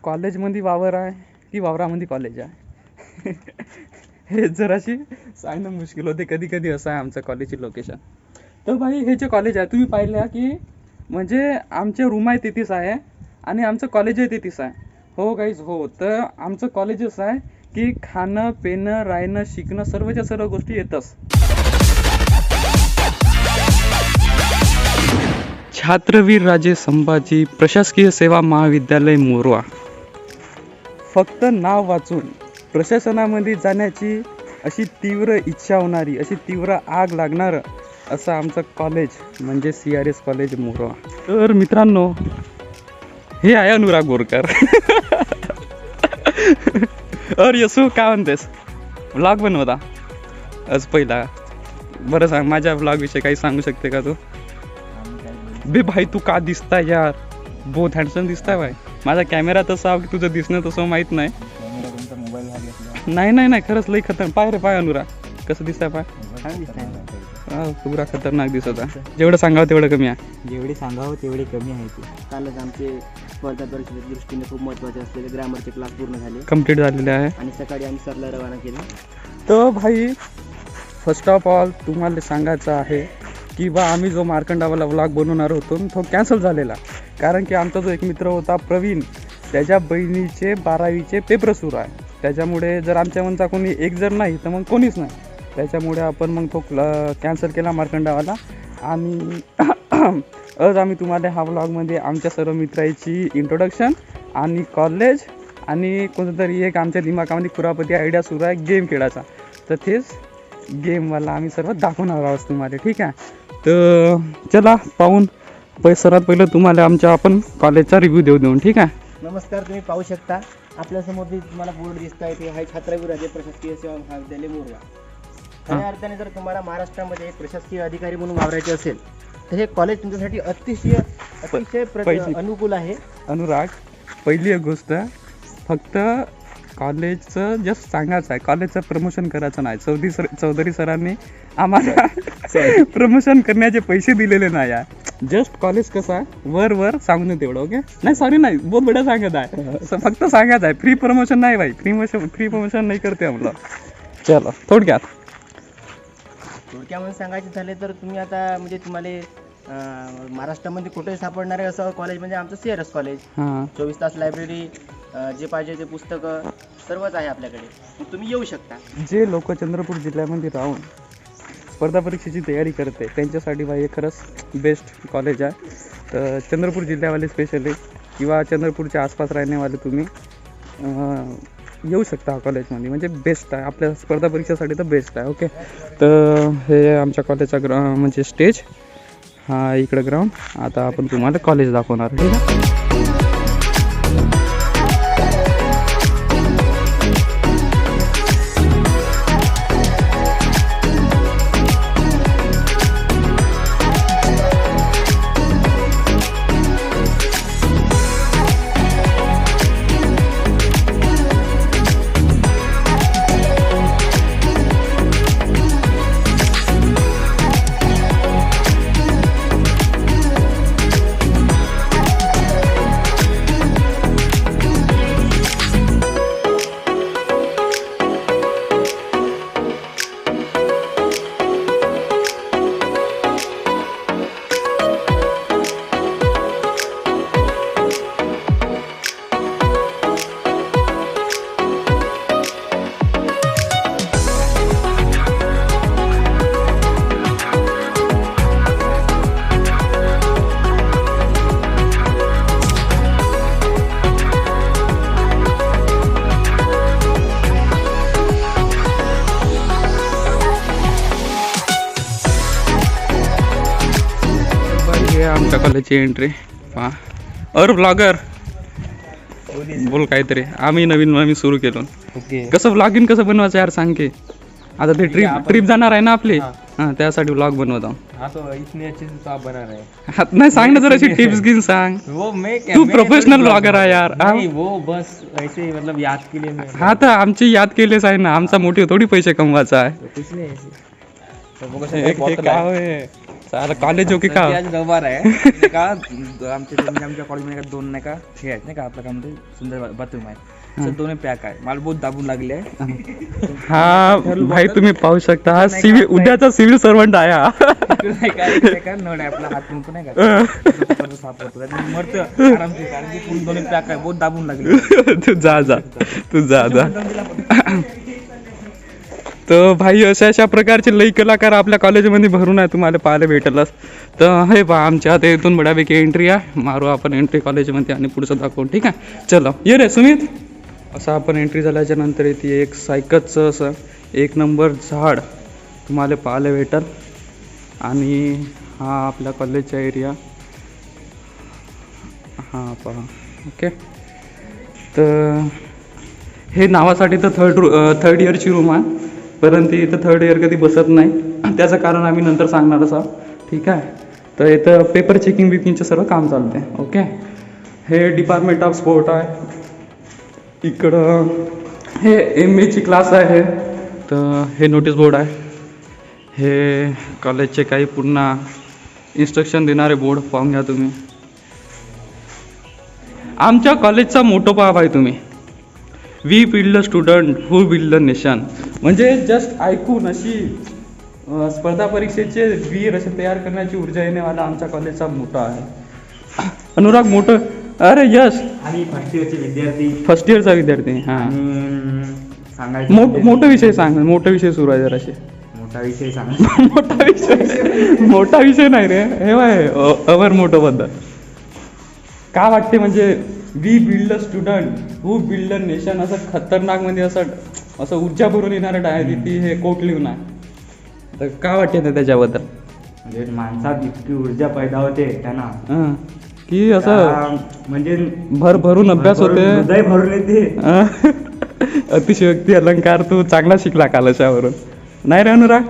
कॉलेजमध्ये वावर आहे की वावरामध्ये कॉलेज आहे हे जराशी सांगणं मुश्किल होते कधी कधी. असं आहे आमचं कॉलेजची लोकेशन. तर भाई हे जे कॉलेज आहे तुम्ही पाहिलं की म्हणजे आमचे रूम आहे तिथेच आहे आणि आमचं कॉलेजही तिथेच आहे. हो गाईज हो. तर आमचं कॉलेज असं आहे की खाणं पिणं राहणं शिकणं सर्वच्या सर्व गोष्टी येतच. छात्रवीर राजे संभाजी प्रशासकीय सेवा महाविद्यालय मोरवा. फक्त नाव वाचून प्रशासनामध्ये जाण्याची अशी तीव्र इच्छा होणारी, अशी तीव्र आग लागणारं असं आमचं कॉलेज म्हणजे CRS कॉलेज मोरवा. तर मित्रांनो हे आहे अनुराग बोरकर. अरे यसू काय म्हणतेस, व्लॉग बनवता आज पहिला? बरं सांग, माझ्या व्लॉग विषयी काही सांगू शकते का तू? बे भाई तू का दिसताय यार, बहुत हँडसम दिसताय भाई. माझा कॅमेरा तसा की तुझं दिसणं तसं माहित नाही. नाही नाही नाही खरंच लई खतरनाक. पाय रे पाय अनुराग कसं दिसताय पाय. पुरा खतरनाक दिसत आहे. जेवढं सांगावं तेवढं कमी आहे. जेवढे सांगावं तेवढे कमी आहे. ते कालच आमचे स्पर्धा परीक्षेच्या दृष्टीने खूप महत्त्वाचे असलेले ग्रामरचे क्लास पूर्ण झाले, कम्प्लीट झालेले आहे आणि सकाळी आम्ही सरला रवाना केलं. तर भाई फर्स्ट ऑफ ऑल तुम्हाला सांगायचं आहे की बा आम्ही जो मार्कंडावाला व्लॉग बनवणार होतो तो कॅन्सल झालेला. कारण की आमचा जो एक मित्र होता प्रवीण, त्याच्या बहिणीचे 12वीचे पेपर सुरू आहे. त्याच्यामुळे जर आमच्या मनचा कोणी एक जर नाही तर मग कोणीच नाही. त्याच्यामुळे आपण मग तो कॅन्सल केला मार्कंडावाला. आणि आज आम्ही तुम्हाला ह्या व्लॉगमध्ये आमच्या सर्व मित्राची इंट्रोडक्शन आणि कॉलेज आणि कोणतरी एक आमच्या दिमागामध्ये खुरापती आयडिया सुरू आहे गेम खेळायचा, तर तेच गेमवाला आम्ही सर्व दाखवणार आहोत तुम्हाला. ठीक आहे, तर चला पाहून सर्वात पहिलं तुम्हाला आमच्या आपण कॉलेजचा रिव्ह्यू देऊन. ठीक आहे. नमस्कार, तुम्ही पाहू शकता आपल्यासमोर तुम्हाला बोर्ड दिसत आहे ते आहे छात्रवीर राजे प्रशासकीय सेवा महाविद्यालय मोरवा. खऱ्या अर्थाने जर तुम्हाला महाराष्ट्रामध्ये एक प्रशासकीय अधिकारी म्हणून वावरायचे असेल तर हे कॉलेज तुमच्यासाठी अतिशय अनुकूल आहे. अनुराग, पहिली एक गोष्ट फक्त कॉलेजचं जस्ट सांगायचं आहे, कॉलेजचं प्रमोशन करायचं नाही. चौधरी सरांनी आम्हाला प्रमोशन करण्याचे पैसे दिलेले नाही आहे. जस्ट कॉलेज कसं आहे वर सांगून तेवढं. ओके, नाही सॉरी नाही बहुत बड्या सांगत आहे, फक्त सांगायचं आहे. फ्री प्रमोशन नाही भाई, फ्री प्रमोशन नाही करते आम्हाला. चलो थोडक्यामध्ये सांगायचे झाले तर तुम्ही आता म्हणजे तुम्हाला महाराष्ट्रामध्ये कुठे सापडणार आहे असं कॉलेज म्हणजे आमचं CRS कॉलेज. 24 तास लायब्ररी, जे पाहिजे ते पुस्तकं सर्वच आहे आपल्याकडे. तुम्ही येऊ शकता. जे लोक चंद्रपूर जिल्ह्यामध्ये राहून स्पर्धा परीक्षेची तयारी करते त्यांच्यासाठी भाई हे खरंच बेस्ट कॉलेज आहे. तर चंद्रपूर जिल्ह्यावाले स्पेशली किंवा चंद्रपूरच्या आसपास राहणेवाले तुम्ही येऊ शकता कॉलेजमध्ये, म्हणजे बेस्ट आहे आपल्या स्पर्धा परीक्षेसाठी तर बेस्ट आहे. ओके, तर हे आमच्या कॉलेजचा म्हणजे स्टेज, हा इकडं ग्राउंड. आता आपण तुम्हाला कॉलेज दाखवणार. ठीक आहे. आमच्या कॉलेजची एंट्री पहा. और ब्लॉगर बोल काहीतरी. आम्ही नवीन सुरू केलो. कसं व्लॉगिंग कसं बनवायचं यार सांग की. आता ते ट्रिप जाणार आहे ना आपली, हां त्यासाठी व्लॉग बनवतो. नाही सांग ना जरा टिप्स घेऊन सांग. तू प्रोफेशनल ब्लॉगर आहे यार. बस ऐसे मतलब याद केले. हा तर आमची याद केलेच आहे ना, आमचा मोठी थोडी पैसे कमवायचा आहे. साला कॉलेज हो की का आज रविवार आहे नाही का आमच्या कॉलेजमध्ये का 2 नाही का हे आहेत नाही का आपलं काय म्हणते सुंदर बाथरूम आहे तर 2 पॅक आहे मला बहुत दाबून लागले आहे हा भाई तुम्ही पाहू शकता हा सिव्हिल उद्याचा सिव्हिल सर्वंट आहे हा. नाही का नळ आहे आपला हात म्हणतो नाही का साफ होतो मरतं आरामशीर कारण की पूर्ण 2 पॅक आहे बहुत दाबून लागले तू जा तर भाई अशा प्रकारचे लई कलाकार आपल्या कॉलेजमध्ये भरून आहे तुम्हाला पाहायला भेटलंच. तर हे पहा आमच्या आता इथून बड्यापैकी एंट्री आहे मारू आपण एंट्री कॉलेजमध्ये आणि पुढचं दाखवून ठीक आहे. चलो ये रे सुमित. असं आपण एंट्री झाल्याच्या नंतर इथे एक सायकलचं असं 1 नंबर झाड तुम्हाला पाहायला भेटल आणि हा आपल्या कॉलेजचा एरिया हां पहा ओके. तर हे नावासाठी तर थर्ड इयरची रूम आहे परंतु इथं 3rd इयर कधी बसत नाही त्याचं कारण आम्ही नंतर सांगणारच आहोत ठीक आहे. तर इथं पेपर चेकिंग बिकिंगचं सर्व काम चालते ओके. हे डिपार्टमेंट ऑफ स्पोर्ट आहे. इकडं हे MA क्लास आहे. तर हे नोटीस बोर्ड आहे. हे कॉलेजचे काही पूर्ण इन्स्ट्रक्शन देणारे बोर्ड पाहून घ्या तुम्ही. आमच्या कॉलेजचा मोटो पहा भाई तुम्ही we build the student who build the nation. म्हणजे जस्ट ऐकून अशी स्पर्धा परीक्षेचे वीर असे तयार करण्याची ऊर्जा येणेवाला आमच्या कॉलेजचा मोठा आहे. अनुराग मोठं अरे यश आणि फर्स्ट इयरचा विद्यार्थी हां सांगायचं मोठा विषय सांग. मोठा विषय सुरू आहे जराशे. मोठा विषय सांग मोठा विषय नाही रे हे बाय अवर मोठं बद्दल का वाटते म्हणजे we build a student who build a nation असं खतरनाक म्हणजे असं ऊर्जा भरून येणारं डायरी हे कोट लिहून आहे. तर का वाटते ना त्याच्याबद्दल म्हणजे माणसात इतकी ऊर्जा पैदा होते त्यांना की असं म्हणजे भरून अभ्यास होते हृदय भरून येते. अतिशयोक्ती अलंकार तू चांगला शिकला कालशावरून नाही रे अनुराग.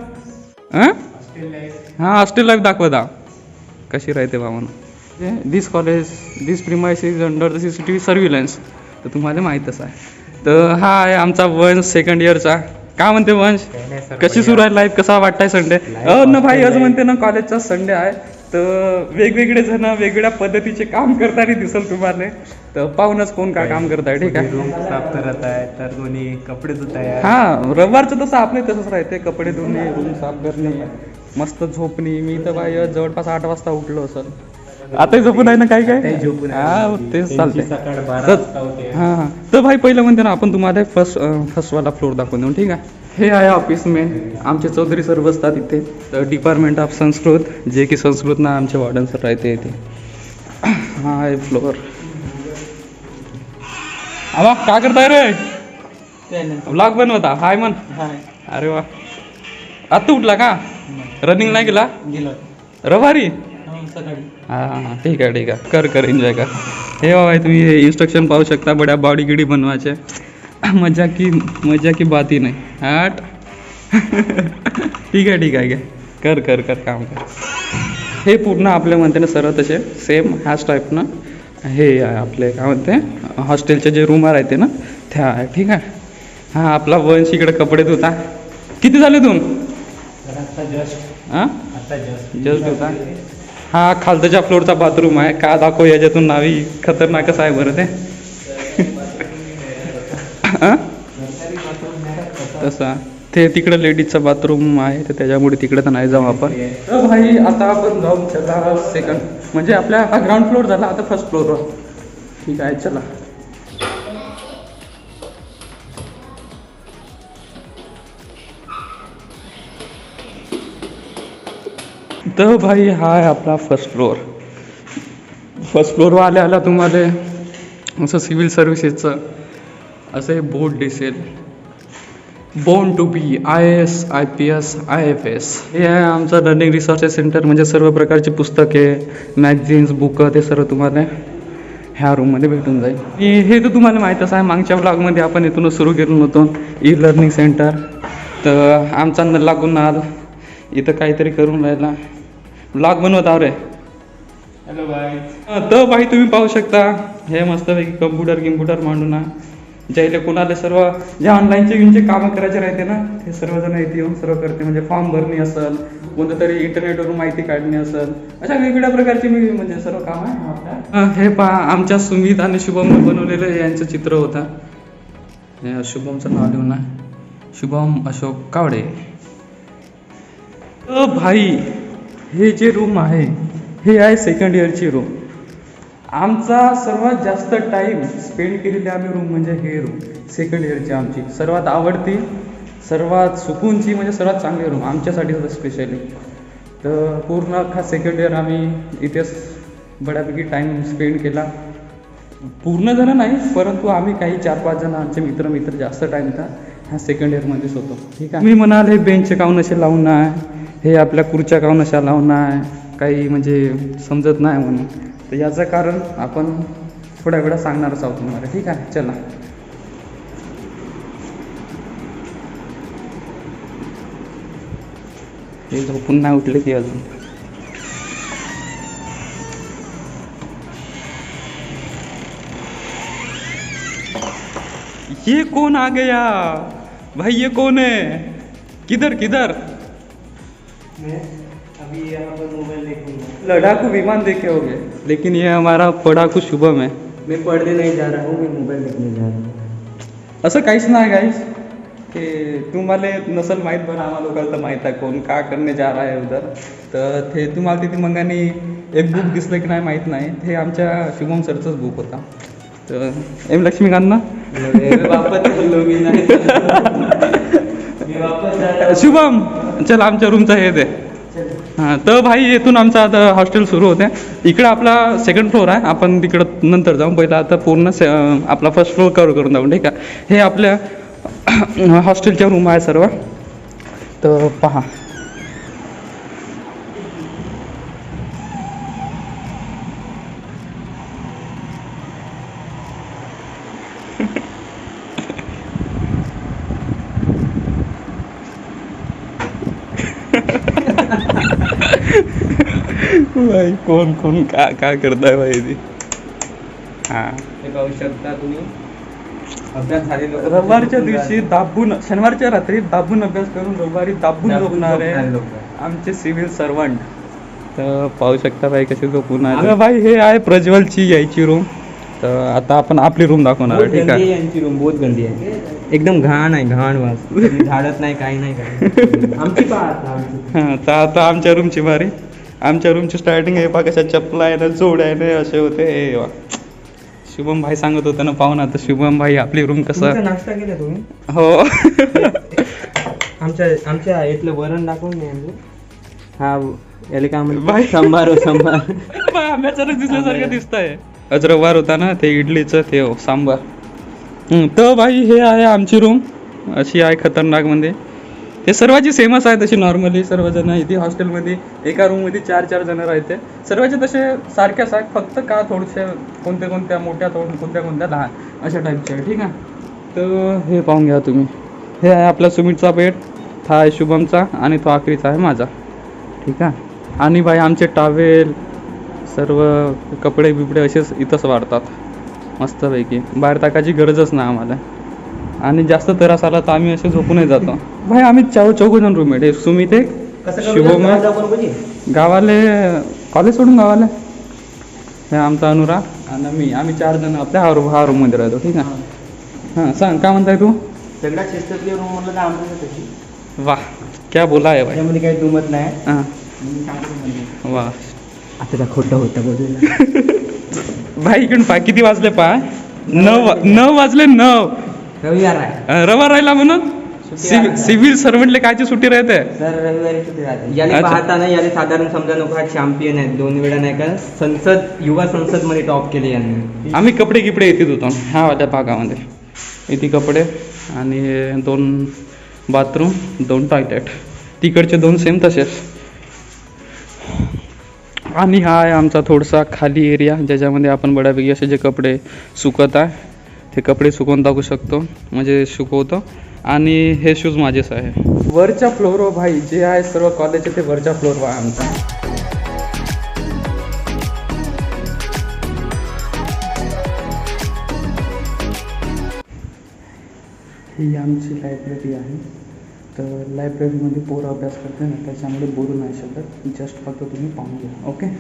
हां हॉस्टेल लाईफ दाखवता कशी राहते बा म्हणून. This college this premise is under the CCTV surveillance. तर तुम्हाला माहीतच आहे. तर हा आहे आमचा वंश 2nd इयरचा. काय म्हणते वंश कशी सुरू आहे लाईफ कसा वाटताय संडे. ना भाई आज म्हणते ना कॉलेजचा संडे आहे तर वेगवेगळे जण वेगवेगळ्या पद्धतीचे काम करताना दिसल तुम्हाला. तर पाहूनच कोण काय काम करताय ठीक आहे. रूम साफ करत आहे तर कोणी कपडे धुत आहे. हां रविवारचं तसं आपले तसंच राहते कपडे धुणे रूम साफ करणे मस्त झोपणी. मी तर भाई जवळपास 8 वाजता उठलो असेल. आता झोपून आहे ना काय हा तेच चालते. हां तर भाई पहिलं म्हणते ना आपण तुम्हाला फर्स्टवाला फ्लोर दाखवून देऊ ठीक आहे. हे आहे ऑफिस में आमचे चौधरी सर बसतात इथे. तर डिपार्टमेंट ऑफ संस्कृत जे की संस्कृत ना आमचे वॉर्डन सर राहते इथे. हा आहे फ्लोअर. आवा काय करताय रे ब्लॉग बनवता हाय मन. अरे वा आत्ता उठला का रनिंग नाही गेला रविवारी. हां ठीक आहे कर एन्जॉय कर. हे बाबा तुम्ही हे इन्स्ट्रक्शन पाहू शकता बड्या बॉडी गिडी बनवायचे. मजा की बात ही नाही हाट. ठीक आहे कर काम कर. हे पूर्ण आपल्या म्हणते ना सर्व तसे सेम ह्याच टाईपनं हे आहे आपले काय म्हणते हॉस्टेलचे जे रूम राहते ना त्या आहे ठीक आहे. हां आपला वंश इकडे कपडे धुता. किती झाले दोन जस्ट होता. हा खालतच्या फ्लोअरचा बाथरूम आहे का दाखव याच्यातून नावी खतरनाकच आहे बरं ते. तसा ते तिकडं लेडीजचा बाथरूम आहे तर त्याच्यामुळे तिकडे तर नाही जाऊ आपण. तर भाई आता आपण जाऊ चला 2nd म्हणजे आपल्या हा ग्राउंड फ्लोअर झाला आता 1st फ्लोअरवर ठीक आहे चला. तर भाई हा आहे आपला 1st फ्लोअर. 1st फ्लोअरवर आल्या तुम्हाला असं सिव्हिल सर्व्हिसेसचं असं बोर्ड दिसेल. Born to be IAS IPS IFS. हे आहे आमचं लर्निंग रिसोर्सेस सेंटर म्हणजे सर्व प्रकारची पुस्तके मॅगझिन्स बुक ते सर्व तुम्हाला ह्या रूममध्ये भेटून जाईल. हे तर तुम्हाला माहीतच आहे मागच्या ब्लॉगमध्ये आपण इथूनच सुरू केलं होतं लर्निंग सेंटर. तर आमचा लागून आल इथं काहीतरी करून राहिला ब्लॉग बनवत आहो रे. Hello bye. तर भाई तुम्ही पाहू शकता हे मस्तपैकी कम्प्युटर मांडून ज्याला कोणाला सर्व जे ऑनलाईनचे घेऊनचे कामं करायचे राहते ना ते सर्वजण इथे येऊन सर्व करते. म्हणजे फॉर्म भरणे असेल, कोणतं तरी इंटरनेटवरून माहिती काढणे असेल, अशा वेगवेगळ्या प्रकारचे मी म्हणजे सर्व काम आहे आपल्या. हे पहा आमच्या सुमित आणि शुभमने बनवलेलं हे यांचं चित्र होतं. हे शुभमचं नाव लिहून आहे, शुभम अशोक कावडे. भाई हे जे रूम आहे हे आहे सेकंड इयरची रूम. आमचा सर्वात जास्त टाईम स्पेंड केलेली आम्ही रूम म्हणजे हे रूम सेकंड इयरची आमची सर्वात आवडती, सर्वात सुकूनची म्हणजे सर्वात चांगली रूम आमच्यासाठी होतं स्पेशली. तर पूर्ण अख्खा सेकंड इयर आम्ही इथेच बऱ्यापैकी टाईम स्पेंड केला. पूर्ण जण नाही परंतु आम्ही काही 4-5 जण आमचे मित्र जास्त टाईम था ह्या सेकंड इयरमध्येच होतो. ठीक आहे. मी म्हणाल हे बेंच काऊन असे लावून आहे, हे आपल्या खुर्च्या काऊन अशा लावून आहे, काही म्हणजे समजत नाही म्हणून. तर याचं कारण आपण थोड्या वेळा सांगणारच आहोत तुम्हाला. ठीक आहे, चला. हे झोपून नाही उठले की अजून. ये कौन आ गया भाई, ये कौन है, किधर किधर? अभी यहाँ पर मोबाइल देखूंगा. लड़ाकू विमान देखे होगे, लेकिन ये हमारा पढ़ाकू शुभम है. मैं पढ़ने नहीं जा रहा हूँ, मैं मोबाईल देखने जा रहा हूँ. असं काहीच नाही गाईस की तुम्हाला नसल माहीत, बरं आम्हाला लोकांना तर माहीत आहे कोण का करणे जा रहा है उधर. तर ते तुम्हाला तिथे मंगानी एक बुक दिसलं की नाही माहीत नाही, ते आमच्या शुभम सरचंच बुक होता. तर एम लक्ष्मीकांत शुभम चल आमच्या रूमचा हे दे. हां तर भाई येथून आमचं आता हॉस्टेल सुरू होते. इकडं आपला सेकंड फ्लोअर आहे, आपण तिकडं नंतर जाऊ. पहिला आता पूर्ण आपला फर्स्ट फ्लोअर कव्हर करून जाऊ. ठीक आहे. हे आपल्या हॉस्टेलच्या रूम आहे सर्व. तर पहा भाई कोण कोण का करताय भाई ती. हां हे पाहू शकता तुम्ही अभ्यास झालेला. रविवारच्या दिवशी दाबून, शनिवारच्या रात्री दाबून अभ्यास करून रविवारी दाबून झोपणारे आमचे सिव्हिल सर्वंट. तर पाहू शकता भाई कसे झोपून आहे. भाई हे आहे प्रज्वलची यायची रूम. तर आता आपण आपली रूम दाखवणार आहे. ठीक आहे. यांची रूम बहुत गंदी आहे, एकदम घाण आहे, घाण वास, झाडत नाही काही नाही काही. आमची पाहत हां तर आता आमच्या रूमची बारी. आमच्या रूमची स्टार्टिंग आहे पहा कशा चपला आहे ना, जोड्या आहे ना, असे होते. हे वा शुभम भाई सांगत होता ना पाहून. आता शुभम भाई आपली रूम कसं नाश्ता केला तुम्ही? हो आमच्या इथलं वरण दाखवून द्या. हा याला काय म्हणतो बाई. सांबार सांबार आंब्याचं दिसल्यासारखं दिसतंय. आज रविवार होता ना, ते इडलीचं ते सांबार. तर भाई हे आहे आमची रूम, अशी आहे खतरनाक. म्हणजे हे सर्वांची सेमच आहे तशी नॉर्मली. सर्वजण इथे हॉस्टेलमध्ये एका रूममध्ये 4-4 जण राहते. सर्वांचे तसे सारख्याच आहे, फक्त का थोडेसे कोणत्या मोठ्या कोणत्या लहान अशा टाईपचे आहे. ठीक आहे. तर हे पाहून घ्या तुम्ही. हे आहे आपला सुमितचा बेड, हा आहे शुभमचा आणि तो आखरीचा आहे माझा. ठीक आहे. आणि भाई आमचे टावेल सर्व कपडे बिपडे असेच इथंच वाढतात मस्तपैकी. बाहेर टाकायची गरजच नाही आम्हाला. आणि जास्त त्रास आला तर आम्ही असे झोपूनही जातो. भाई आम्ही चौघजण रूममेट आहे. सुमित एक, शुभम गावाले कॉलेज सोडून गावाले, हे आमचा अनुराग आणि मी. आम्ही 4 जण आपल्या हा रूममध्ये राहतो. ठीक आहे. हां सांग काय म्हणताय तू? सगळ्यात शिस्ततली रूम म्हणलं तर आमचं तशी. वाह क्या बोला आहे भाई. त्यामध्ये काही दुमत नाही. हां वाह. आता काय खोटं होतं बोलू. भाई इकडून पहा किती वाजले पहा. 9 वाजले. 9 रविवार आहे. रविवार राहिला म्हणून सिव्हिल सर्वंटले कायची सुट्टी राहते. सर रविवारी सुट्टी राहते. याने पाहताना याने साधारण समजा नको हा चॅम्पियन आहे, 2 वेळा नाही का संसद युवा संसद मध्ये टॉप केले यांनी. आम्ही कपडे येत होतो ह्या वाल्या भागामध्ये. इथे कपडे आणि 2 बाथरूम 2 टॉयलेट, तिकडचे 2 सेम तसेच. आणि हा आहे आमचा थोडासा खाली एरिया ज्याच्यामध्ये आपण बऱ्यापैकी असे जे कपडे सुकत आहे ते कपडे सुकवून टाकू शकतो, म्हणजे सुकवतो. आणि हे शूज माझेच आहे. वरच्या फ्लोअरवर भाई जे आहे सर्व कॉलेजचे ते वरच्या फ्लोअरवर आहे आमचा. ही आमची लायब्ररी आहे. तर लायब्ररीमध्ये पोरं अभ्यास करते ना, त्याच्यामुळे बोलू नाही शकत. जस्ट फक्त तुम्ही पाहून घ्या. ओके.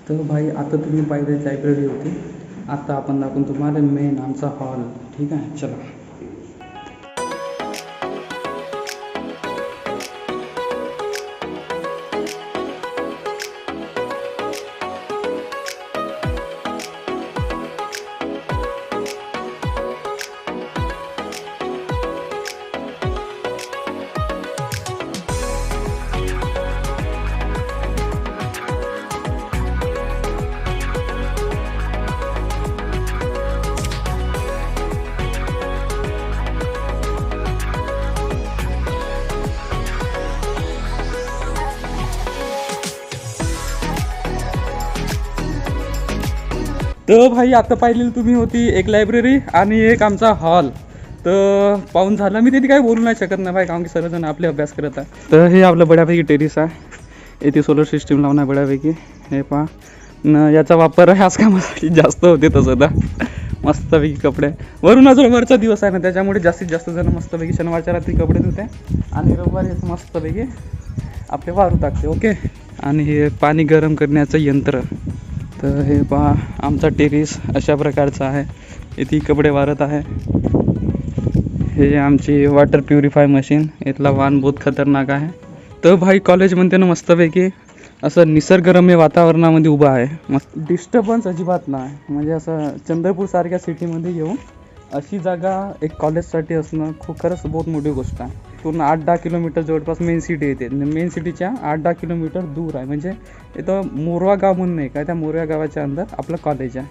तर भाई आता तुम्ही पाहिजे लायब्ररी होती. आता आपण दाखवून तुम्हाला मेन आमचा हॉल. ठीक आहे, चला. तर भाई आता पाहिलेली तुम्ही होती एक लायब्ररी आणि एक आमचा हॉल. तर पाहून झालं. मी तिथे काही बोलू नाही शकत नाही भाई, कारण की सर्वजण आपले अभ्यास करत आहे. तर हे आपलं बड्यापैकी टेरिस आहे. येथे सोलर सिस्टीम लावणार बड्यापैकी. हे पहा न, याचा वापर ह्याच कामासाठी जास्त होते. तसं तर मस्तपैकी कपडे वरून आज रविवारचा दिवस आहे ना, त्याच्यामुळे जास्तीत जास्त जण मस्तपैकी शनिवारच्या रात्री कपडे धुते आणि रविवारी मस्तपैकी आपले वारू टाकते. ओके. आणि हे पाणी गरम करण्याचं यंत्र. तर हे पहा आमचा टेरिस अशा प्रकारचा आहे. इथे कपडे वारत आहे. हे आमची वॉटर प्युरिफाय मशीन. इथला वाहन बहुत खतरनाक आहे. तर भाई कॉलेज म्हणते ना मस्तपैकी असं निसर्गरम्य वातावरणामध्ये उभा आहे. मस्त डिस्टर्बन्स अजिबात नाही. म्हणजे असं चंद्रपूरसारख्या सिटीमध्ये येऊन अशी जागा एक कॉलेजसाठी असणं खरंच बहुत मोठी गोष्ट आहे. पूर्ण 8-10 किलोमीटर जवळपास मेन सिटी येते. मेन सिटीच्या 8-10 किलोमीटर दूर आहे. म्हणजे इथं मोरवा गाव म्हणून नाही का, त्या मोरवा गावाच्या अंदर आपलं कॉलेज आहे.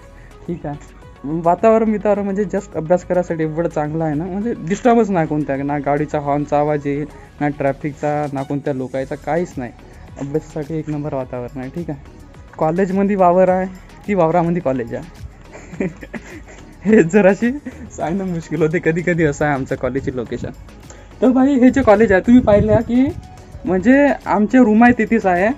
ठीक आहे. वातावरण म्हणजे जस्ट अभ्यास करायसाठी एवढं चांगलं आहे ना, म्हणजे डिस्टर्बच नाही कोणत्या, ना गाडीचा हॉर्नचा आवाज येईल, ना ट्रॅफिकचा, ना कोणत्या लोकांचा, काहीच नाही. अभ्यासासाठी एक नंबर वातावरण आहे. ठीक आहे. कॉलेजमध्ये वावर आहे की वावरामध्ये कॉलेज आहे हे जराशी सांगणं मुश्किल होते कधी कधी. असं आहे आमचं कॉलेजची लोकेशन. तर भाई हे जे कॉलेज आहे तुम्ही पाहिलं की म्हणजे आमचे रूम आहे तिथेच आहे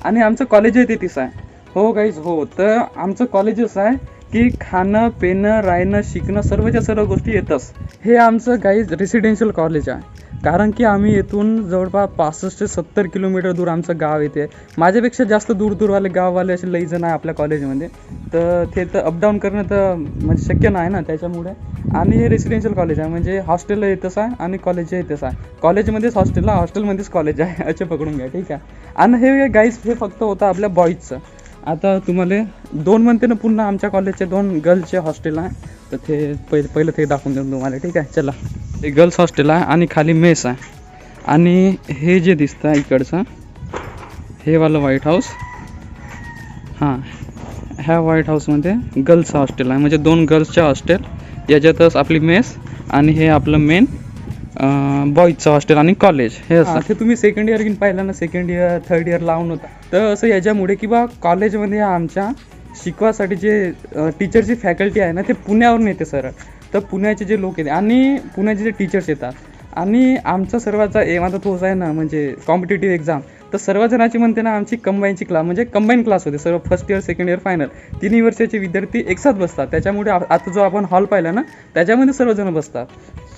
आणि आमचं कॉलेजही तिथेच आहे. हो गाईज, हो. तर आमचं कॉलेज असं आहे की खाणं पिणं राहणं शिकणं सर्वच्या सर्व गोष्टी येतच. हे आमचं गाईज रेसिडेन्शियल कॉलेज आहे. कारण की आम्ही इथून जवळपास 65 ते 70 किलोमीटर दूर आमचं गाव येते. माझ्यापेक्षा जास्त दूरवाले गाववाले असे लई जण आहे आपल्या कॉलेजमध्ये. तर ते तर अपडाऊन करणं तर म्हणजे शक्य नाही ना, त्याच्यामुळे. आणि हे रेसिडेन्शियल कॉलेज आहे म्हणजे हॉस्टेलला येतच आहे आणि कॉलेजही येतच आहे. कॉलेजमध्येच हॉस्टेलला, हॉस्टेलमध्येच कॉलेज आहे असे पकडून घ्या. ठीक आहे. आणि हे गाईज हे फक्त होतं आपल्या बॉईजचं. आता तुम्हाला 2 म्हणते ना पुन्हा आमच्या कॉलेजचे 2 गर्ल्सचे हॉस्टेल आहे. तर ते पहिलं ते दाखवून देऊन तुम्हाला. ठीक आहे, चला. हे गर्ल्स हॉस्टेल आहे आणि खाली मेस आहे. आणि हे जे दिसतं इकडचं हे वालं व्हाईट हाऊस, हां ह्या व्हाईट हाऊसमध्ये गर्ल्स हॉस्टेल आहे. म्हणजे 2 गर्ल्सचे हॉस्टेल, याच्यातच आपली मेस आणि हे आपलं मेन बॉईजचं हॉस्टेल आणि कॉलेज हे असं. ते तुम्ही सेकंड इयर घेऊन पाहिलं ना, सेकंड इयर थर्ड इयर लावून होता. तर असं याच्यामुळे की बा कॉलेजमध्ये आमच्या शिकवासाठी जे टीचरची फॅकल्टी आहे ना, ते पुण्यावरून येते सरळ. तर पुण्याचे जे लोक येते आणि पुण्याचे जे टीचर्स येतात आणि आमचा सर्वांचा एम आता तोच आहे ना, म्हणजे कॉम्पिटेटिव्ह एक्झाम. तर सर्वजणाची म्हणते ना आमची कंबाईनची क्लास म्हणजे कंबाईन क्लास होते. Serve first year second year final 3 वर्षाचे विद्यार्थी एकसाथ बसतात. त्याच्यामुळे आता जो आपण हॉल पाहिला ना त्याच्यामध्ये सर्वजण बसतात.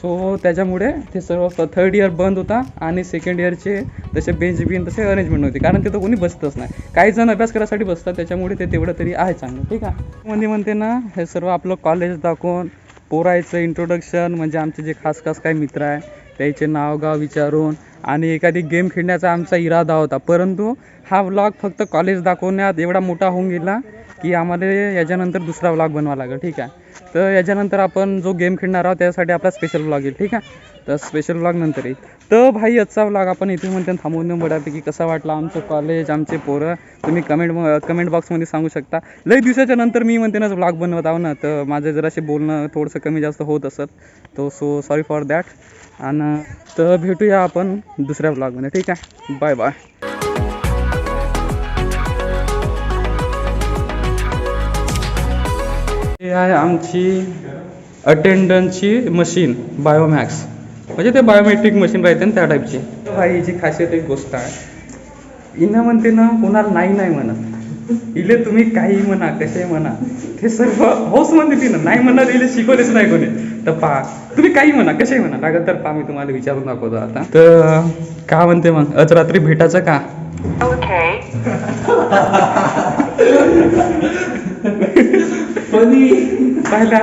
सो त्याच्यामुळे ते सर्व थर्ड इयर बंद होता आणि सेकंड इयरचे तसे बेंच बिन तसे अरेंजमेंट नव्हते, कारण तिथं कोणी बसतच नाही. काही जण अभ्यास करायसाठी बसतात, त्याच्यामुळे ते तेवढं तरी आहे चांगलं. ठीक आहे. म्हणते ना हे सर्व आपलं कॉलेज दाखवून पोरायचं इंट्रोडक्शन, म्हणजे आमचे जे खास खास काही मित्र आहे त्याचे नाव गाव विचारून आणि एखादी गेम खेळण्याचा आमचा इरादा होता. परंतु हा व्लॉग फक्त कॉलेज दाखवण्यात एवढा मोठा होऊन गेला की आम्हाला याच्यानंतर दुसरा व्लॉग बनवावा लागेल. ठीक आहे. तर याच्यानंतर आपण जो गेम खेळणार आहोत त्यासाठी आपला स्पेशल व्लॉग येईल. ठीक आहे. तर स्पेशल व्लॉग नंतर येईल. तर भाई आजचा व्लॉग आपण इथे म्हणते थांबवून बऱ्यापैकी कसा वाटला आमचं कॉलेज, आमचे पोरं, तुम्ही कमेंट बॉक्समध्ये सांगू शकता. लई दिवसाच्या नंतर मी म्हणते ना व्लॉग बनवत आहो ना, तर माझं जरासे बोलणं थोडंसं कमी जास्त होत असत, तो सो सॉरी फॉर दॅट. आणि तर भेटूया आपण दुसऱ्या व्लॉगमध्ये. ठीक आहे. Bye bye. हे आहे आमची अटेंडन्सची मशीन बायोमॅक्स, म्हणजे ते बायोमेट्रिक मशीन राहते ना त्या टाईपची. भाई हिची खासियत एक गोष्ट आहे, हिनं म्हणते ना कोणाला नाही नाही म्हणत, इले तुम्ही काही म्हणा कसे म्हणा ते सर्व होच म्हणते तिनं, नाही म्हणत इले शिकवलेच नाही कोणी. तर पहा तुम्ही काही म्हणा कसे म्हणा लागत तर पहा मी तुम्हाला विचारून दाखवतो आता. तर का म्हणते मग आज रात्री भेटायचं का? पाहिला